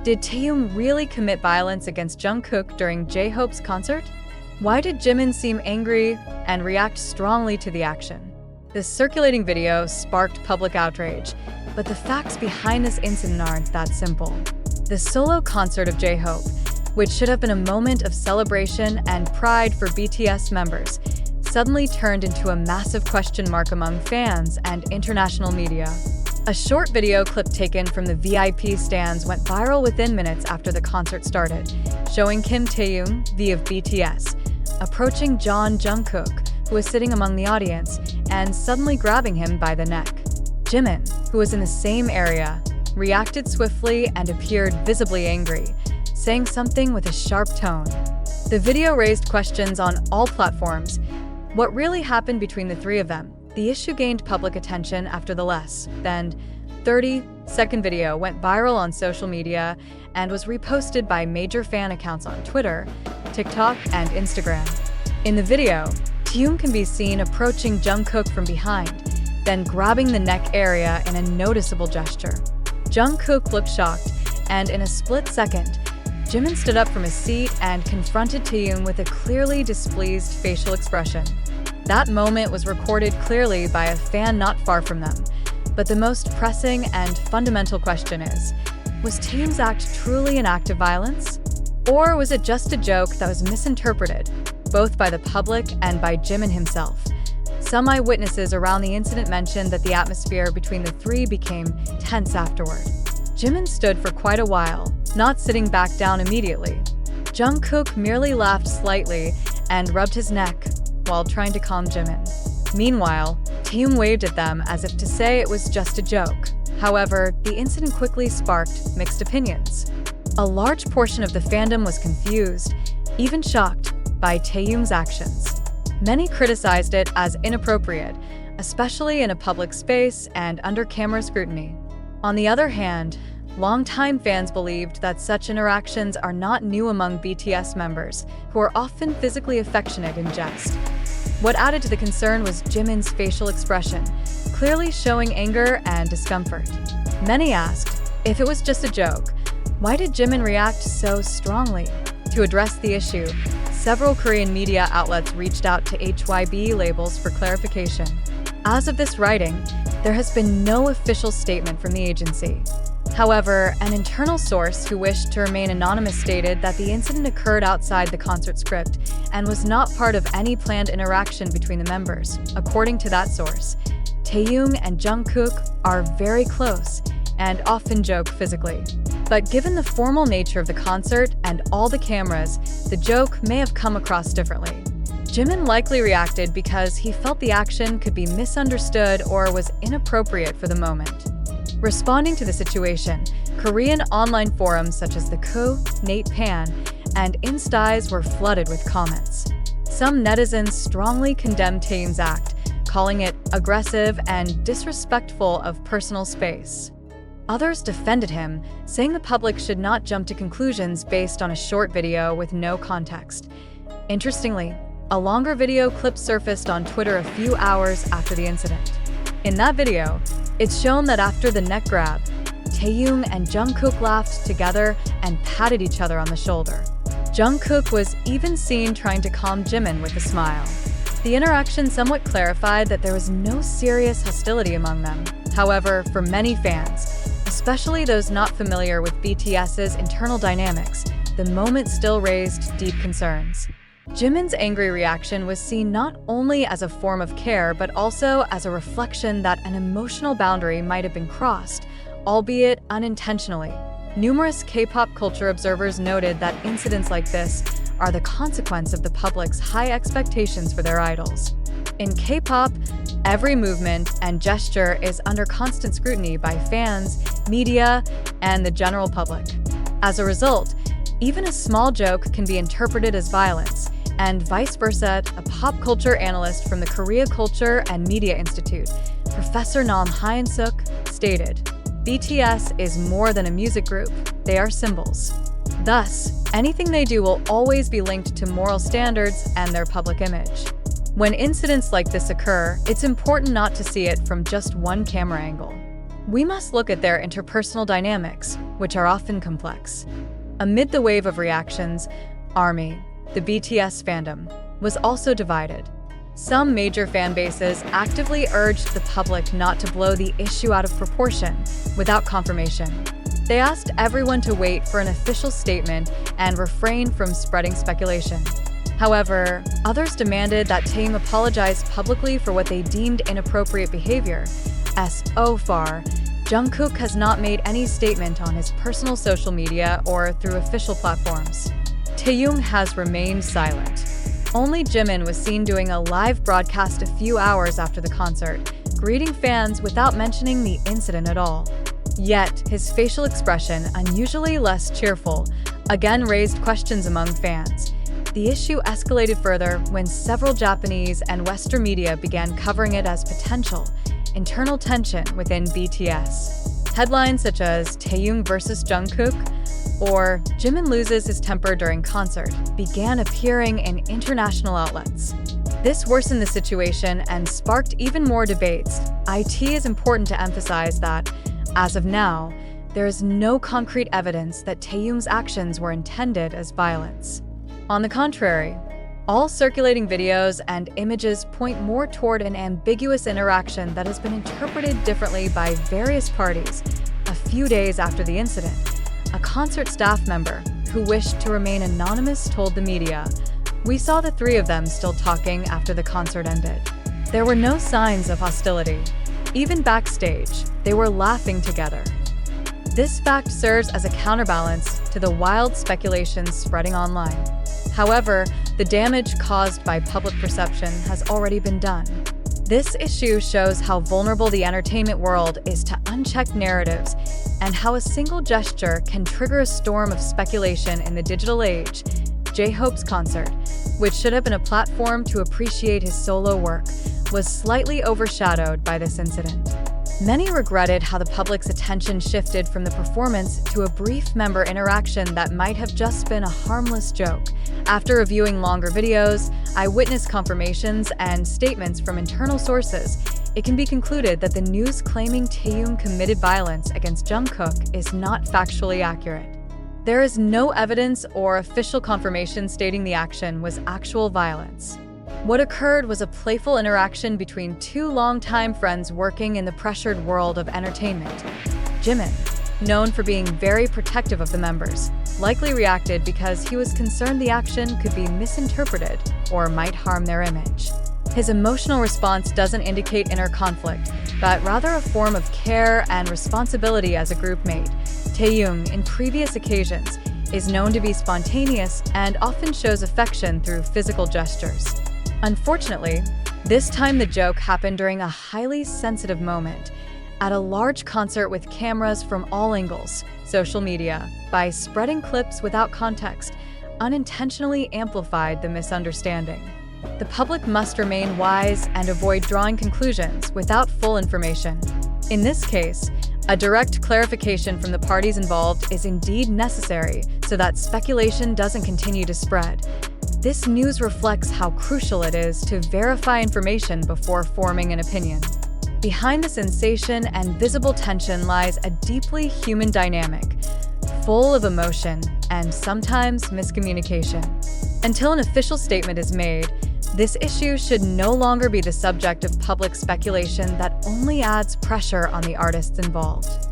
Did Taehyung really commit violence against Jungkook during J-Hope's concert? Why did Jimin seem angry and react strongly to the action? This circulating video sparked public outrage, but the facts behind this incident aren't that simple. The solo concert of J-Hope, which should have been a moment of celebration and pride for BTS members, suddenly turned into a massive question mark among fans and international media. A short video clip taken from the VIP stands went viral within minutes after the concert started, showing Kim Taehyung, V of BTS, approaching Jungkook, who was sitting among the audience, and suddenly grabbing him by the neck. Jimin, who was in the same area, reacted swiftly and appeared visibly angry, saying something with a sharp tone. The video raised questions on all platforms. What really happened between the three of them? The issue gained public attention after the less than 30-second video went viral on social media and was reposted by major fan accounts on Twitter, TikTok, and Instagram. In the video, Taehyung can be seen approaching Jungkook from behind, then grabbing the neck area in a noticeable gesture. Jungkook looked shocked, and in a split second, Jimin stood up from his seat and confronted Taehyung with a clearly displeased facial expression. That moment was recorded clearly by a fan not far from them. But the most pressing and fundamental question is, was Taehyung's act truly an act of violence? Or was it just a joke that was misinterpreted, both by the public and by Jimin himself? Some eyewitnesses around the incident mentioned that the atmosphere between the three became tense afterward. Jimin stood for quite a while, not sitting back down immediately. Jungkook merely laughed slightly and rubbed his neck while trying to calm Jimin. Meanwhile, Taehyung waved at them as if to say it was just a joke. However, the incident quickly sparked mixed opinions. A large portion of the fandom was confused, even shocked, by Taehyung's actions. Many criticized it as inappropriate, especially in a public space and under camera scrutiny. On the other hand, longtime fans believed that such interactions are not new among BTS members, who are often physically affectionate in jest. What added to the concern was Jimin's facial expression, clearly showing anger and discomfort. Many asked, if it was just a joke, why did Jimin react so strongly? To address the issue, several Korean media outlets reached out to HYB labels for clarification. As of this writing, there has been no official statement from the agency. However, an internal source who wished to remain anonymous stated that the incident occurred outside the concert script and was not part of any planned interaction between the members. According to that source, Taehyung and Jungkook are very close and often joke physically. But given the formal nature of the concert and all the cameras, the joke may have come across differently. Jimin likely reacted because he felt the action could be misunderstood or was inappropriate for the moment. Responding to the situation, Korean online forums such as the Killin'It and Instas were flooded with comments. Some netizens strongly condemned Taehyung's act, calling it aggressive and disrespectful of personal space. Others defended him, saying the public should not jump to conclusions based on a short video with no context. Interestingly, a longer video clip surfaced on Twitter a few hours after the incident. In that video, it's shown that after the neck grab, Taehyung and Jungkook laughed together and patted each other on the shoulder. Jungkook was even seen trying to calm Jimin with a smile. The interaction somewhat clarified that there was no serious hostility among them. However, for many fans, especially those not familiar with BTS's internal dynamics, the moment still raised deep concerns. Jimin's angry reaction was seen not only as a form of care, but also as a reflection that an emotional boundary might have been crossed, albeit unintentionally. Numerous K-pop culture observers noted that incidents like this are the consequence of the public's high expectations for their idols. In K-pop, every movement and gesture is under constant scrutiny by fans, media, and the general public. As a result, even a small joke can be interpreted as violence, and vice versa. A pop culture analyst from the Korea Culture and Media Institute, Professor Nam Hyun-suk, stated, BTS is more than a music group, they are symbols. Thus, anything they do will always be linked to moral standards and their public image. When incidents like this occur, it's important not to see it from just one camera angle. we must look at their interpersonal dynamics, which are often complex. Amid the wave of reactions, ARMY, the BTS fandom, was also divided. Some major fan bases actively urged the public not to blow the issue out of proportion without confirmation. They asked everyone to wait for an official statement and refrain from spreading speculation. However, others demanded that Taehyung apologize publicly for what they deemed inappropriate behavior. So far, Jungkook has not made any statement on his personal social media or through official platforms. Taehyung has remained silent. Only Jimin was seen doing a live broadcast a few hours after the concert, greeting fans without mentioning the incident at all. Yet, his facial expression, unusually less cheerful, again raised questions among fans. The issue escalated further when several Japanese and Western media began covering it as potential internal tension within BTS. Headlines such as Taehyung versus Jungkook or Jimin loses his temper during concert began appearing in international outlets. This worsened the situation and sparked even more debates. It is important to emphasize that, as of now, there is no concrete evidence that Taehyung's actions were intended as violence. On the contrary, all circulating videos and images point more toward an ambiguous interaction that has been interpreted differently by various parties. A few days after the incident, a concert staff member who wished to remain anonymous told the media, "We saw the three of them still talking after the concert ended. There were no signs of hostility. Even backstage, they were laughing together." This fact serves as a counterbalance to the wild speculations spreading online. However, the damage caused by public perception has already been done. This issue shows how vulnerable the entertainment world is to unchecked narratives and how a single gesture can trigger a storm of speculation in the digital age. J-Hope's concert, which should have been a platform to appreciate his solo work, was slightly overshadowed by this incident. Many regretted how the public's attention shifted from the performance to a brief member interaction that might have just been a harmless joke. After reviewing longer videos, eyewitness confirmations, and statements from internal sources, it can be concluded that the news claiming Taehyung committed violence against Jungkook is not factually accurate. There is no evidence or official confirmation stating the action was actual violence. What occurred was a playful interaction between two longtime friends working in the pressured world of entertainment. Jimin, known for being very protective of the members, likely reacted because he was concerned the action could be misinterpreted or might harm their image. His emotional response doesn't indicate inner conflict, but rather a form of care and responsibility as a group mate. Taehyung, in previous occasions, is known to be spontaneous and often shows affection through physical gestures. Unfortunately, this time the joke happened during a highly sensitive moment. At a large concert with cameras from all angles, social media, by spreading clips without context, unintentionally amplified the misunderstanding. The public must remain wise and avoid drawing conclusions without full information. In this case, a direct clarification from the parties involved is indeed necessary so that speculation doesn't continue to spread. This news reflects how crucial it is to verify information before forming an opinion. Behind the sensation and visible tension lies a deeply human dynamic, full of emotion and sometimes miscommunication. Until an official statement is made, this issue should no longer be the subject of public speculation that only adds pressure on the artists involved.